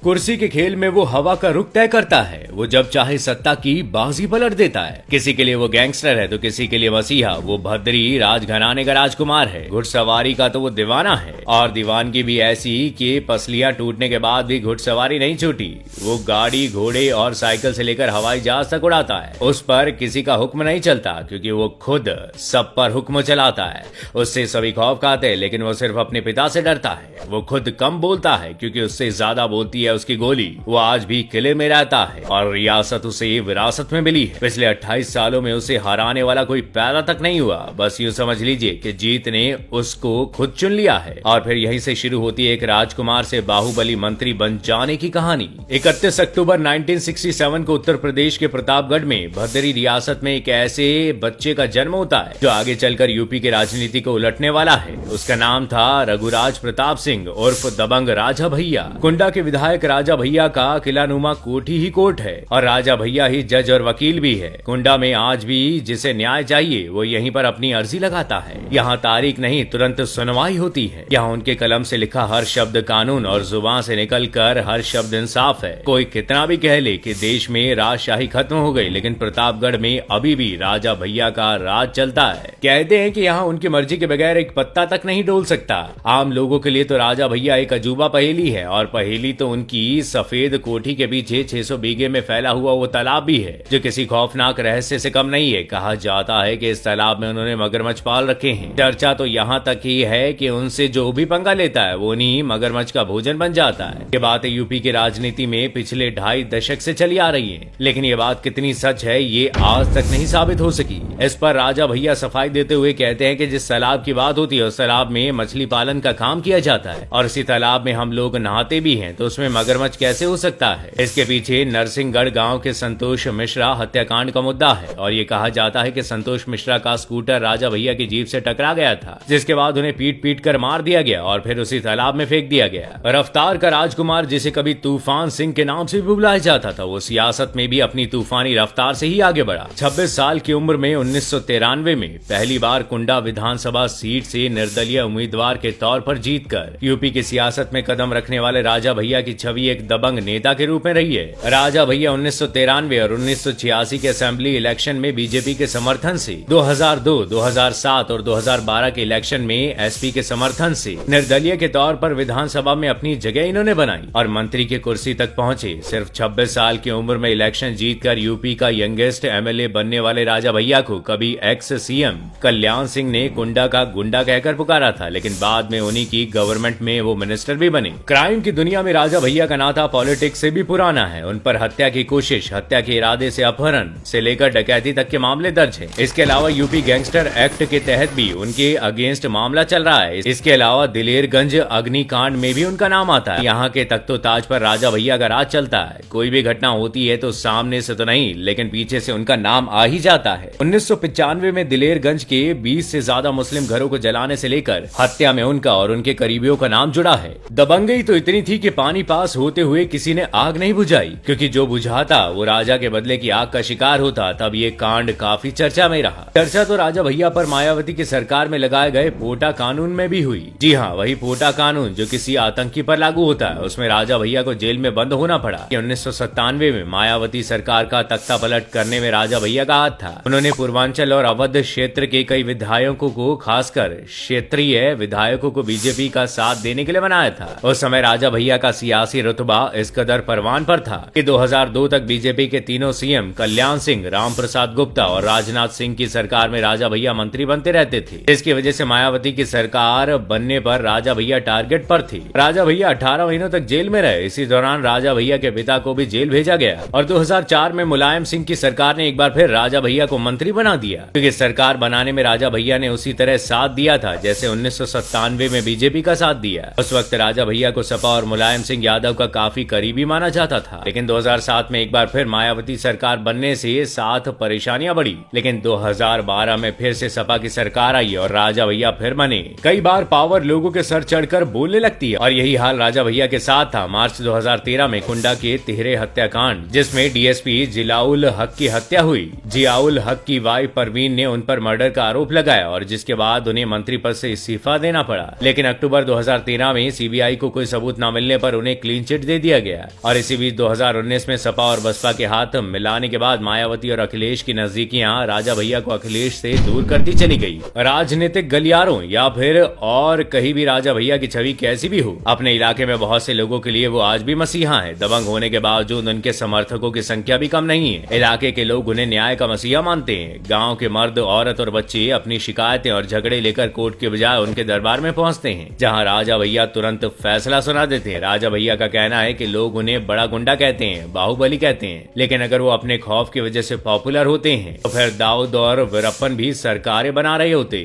कुर्सी के खेल में वो हवा का रुख तय करता है। वो जब चाहे सत्ता की बाजी पलट देता है। किसी के लिए वो गैंगस्टर है तो किसी के लिए मसीहा। वो भद्री राजघराने का राजकुमार है। घुड़सवारी का तो वो दीवाना है, और दीवानगी भी ऐसी कि पसलियां टूटने के बाद भी घुड़सवारी नहीं छूटी। वो गाड़ी, घोड़े और साइकिल से लेकर हवाई जहाज तक उड़ाता है। उस पर किसी का हुक्म नहीं चलता, क्योंकि वो खुद सब पर हुक्म चलाता है। उससे सभी खौफ खाते हैं, लेकिन वो सिर्फ अपने पिता से डरता है। वो खुद कम बोलता है, क्योंकि उससे ज्यादा बोलती है उसकी गोली। वो आज भी किले में रहता है और रियासत उसे विरासत में मिली है। पिछले 28 सालों में उसे हराने वाला कोई पैदा तक नहीं हुआ। बस यूं समझ लीजिए कि जीत ने उसको खुद चुन लिया है। और फिर यहीं से शुरू होती है एक राजकुमार से बाहुबली मंत्री बन जाने की कहानी। 31 अक्टूबर 1967 को उत्तर प्रदेश के प्रतापगढ़ में भद्री रियासत में एक ऐसे बच्चे का जन्म होता है जो आगे चलकर यूपी की राजनीति को उलटने वाला है। उसका नाम था रघुराज प्रताप सिंह उर्फ दबंग राजा भैया। कुंडा के विधायक राजा भैया का किलानुमा कोठी ही कोर्ट है, और राजा भैया ही जज और वकील भी है। कुंडा में आज भी जिसे न्याय चाहिए वो यहीं पर अपनी अर्जी लगाता है। यहाँ तारीख नहीं, तुरंत सुनवाई होती है। यहाँ उनके कलम से लिखा हर शब्द कानून और जुबान से निकल कर हर शब्द इंसाफ है। कोई कितना भी कह ले कि देश में राजशाही खत्म हो गई, लेकिन प्रतापगढ़ में अभी भी राजा भैया का राज चलता है। कहते हैं कि यहाँ उनकी मर्जी के बगैर एक पत्ता तक नहीं डोल सकता। आम लोगों के लिए तो राजा भैया एक अजूबा पहेली है, और पहेली तो उनकी सफेद कोठी के पीछे 600 बीघे में फैला हुआ वो तालाब भी है, जो किसी खौफनाक रहस्य से कम नहीं है। कहा जाता है कि इस तालाब में उन्होंने मगरमच्छ पाल रखे हैं। चर्चा तो यहाँ तक ही है कि उनसे जो भी पंगा लेता है वो नहीं मगरमच्छ का भोजन बन जाता है। ये बातें यूपी की राजनीति में पिछले 2.5 दशक से चली आ रही है, लेकिन ये बात कितनी सच है ये आज तक नहीं साबित हो सकी। इस पर राजा भैया सफाई देते हुए कहते हैं कि जिस तालाब की बात होती है उस तालाब में मछली पालन का काम किया जाता है, और इसी तालाब में हम लोग नहाते भी हैं, तो उसमें मगरमच्छ कैसे हो सकता है। इसके पीछे नरसिंहगढ़ गांव के संतोष मिश्रा हत्याकांड का मुद्दा है, और ये कहा जाता है कि संतोष मिश्रा का स्कूटर राजा भैया की जीप से टकरा गया था, जिसके बाद उन्हें पीट पीट कर मार दिया गया और फिर उसी तालाब में फेंक दिया गया। रफ्तार का राजकुमार, जिसे कभी तूफान सिंह के नाम से भी बुलाया जाता था, वो सियासत में भी अपनी तूफानी रफ्तार से ही आगे बढ़ा। 26 साल की उम्र में 1993 में पहली बार कुंडा विधानसभा सीट से निर्दलीय उम्मीदवार के तौर पर जीतकर यूपी की सियासत में कदम रखने वाले राजा भैया की छवि एक दबंग नेता के रूप में रही है। राजा भैया 1993 और 1986 के असेंबली इलेक्शन में बीजेपी के समर्थन से, 2002, 2007 और 2012 के इलेक्शन में एसपी के समर्थन से निर्दलीय के तौर पर विधानसभा में अपनी जगह इन्होंने बनाई और मंत्री की कुर्सी तक पहुंचे। सिर्फ 26 साल की उम्र में इलेक्शन जीतकर यूपी का यंगेस्ट एमएलए बनने वाले राजा भैया को कभी एक्स सीएम कल्याण सिंह ने कुंडा का गुंडा कहकर पुकारा था, लेकिन बाद में उन्हीं की गवर्नमेंट में वो मिनिस्टर भी बने। क्राइम की दुनिया में राजा भैया का नाता पॉलिटिक्स से भी पुराना है। उन पर हत्या की कोशिश, हत्या के इरादे से अपहरण से लेकर डकैती तक के मामले दर्ज हैं। इसके अलावा यूपी गैंगस्टर एक्ट के तहत भी उनके अगेंस्ट मामला चल रहा है। इसके अलावा दिलेरगंज अग्निकांड में भी उनका नाम आता है। यहाँ के तख्तो ताज पर राजा भैया का राज चलता है। कोई भी घटना होती है तो सामने से तो नहीं, लेकिन पीछे से उनका नाम आ ही जाता है। 1995 में दिलेरगंज के 20 से ज्यादा मुस्लिम घरों को जलाने से लेकर हत्या में उनका और उनके करीबियों का नाम जुड़ा है। दबंगई तो इतनी थी कि पानी पास होते हुए किसी ने आग नहीं बुझाई, क्योंकि जो बुझाता वो राजा के बदले की आग का शिकार होता। तब ये कांड काफी चर्चा में रहा। चर्चा तो राजा भैया पर मायावती की सरकार में लगाए गए पोटा कानून में भी हुई। जी हाँ, वही पोटा कानून जो किसी आतंकी पर लागू होता है। उसमें राजा भैया को जेल में बंद होना पड़ा। 1997 में मायावती सरकार का तख्ता पलट करने में राजा भैया का हाथ था। उन्होंने पूर्वांचल और अवध क्षेत्र के कई विधायकों को, खासकर क्षेत्रीय विधायकों को बीजेपी का साथ देने के लिए बनाया था। उस समय राजा भैया का सियासी रुतबा इस कदर परवान पर था कि 2002 तक बीजेपी के तीनों सीएम कल्याण सिंह, राम प्रसाद गुप्ता और राजनाथ सिंह की सरकार में राजा भैया मंत्री बनते रहते थे। इसकी वजह से मायावती की सरकार बनने पर राजा भैया टारगेट पर थी। राजा भैया 18 महीनों तक जेल में रहे। इसी दौरान राजा भैया के पिता को भी जेल भेजा गया और 2004 में मुलायम सिंह की सरकार ने एक बार फिर राजा भैया को मंत्री बना दिया, क्योंकि सरकार बनाने में राजा भैया ने उसी तरह साथ दिया था जैसे 1997 में बीजेपी का साथ दिया। उस वक्त राजा भैया को सपा और मुलायम सिंह यादव का काफी करीबी माना जाता था, लेकिन 2007 में एक बार फिर मायावती सरकार बनने से साथ परेशानियां बढ़ी। लेकिन 2012 में फिर से सपा की सरकार आई और राजा भैया फिर बने। कई बार पावर लोगों के सर चढ़कर बोलने लगती है, और यही हाल राजा भैया के साथ था। मार्च 2013 में कुंडा के तिहरे हत्याकांड, जिसमें डीएसपी जियाउल हक की हत्या हुई। जियाउल हक की वाइफ परवीन ने उन पर मर्डर का आरोप लगाया और जिसके बाद उन्हें मंत्री पद से इस्तीफा देना पड़ा। लेकिन अक्टूबर 2013 में सीबीआई को कोई सबूत न मिलने पर उन्हें क्लीन क्लीन चिट दे दिया गया। और इसी बीच 2019 में सपा और बसपा के हाथ मिलाने के बाद मायावती और अखिलेश की नजदीकियां राजा भैया को अखिलेश से दूर करती चली गई। राजनीतिक गलियारों या फिर और कहीं भी राजा भैया की छवि कैसी भी हो, अपने इलाके में बहुत से लोगों के लिए वो आज भी मसीहा है। दबंग होने के बावजूद उनके समर्थकों की संख्या भी कम नहीं है। इलाके के लोग उन्हें न्याय का मसीहा मानते हैं। गाँव के मर्द, औरत और बच्चे अपनी शिकायतें और झगड़े लेकर कोर्ट के बजाय उनके दरबार में पहुंचते हैं, जहां राजा भैया तुरंत फैसला सुना देते हैं। राजा भैया का कहना है कि लोग उन्हें बड़ा गुंडा कहते हैं, बाहुबली कहते हैं, लेकिन अगर वो अपने खौफ की वजह से पॉपुलर होते हैं तो फिर दाऊद और वीरप्पन भी सरकारें बना रहे होते।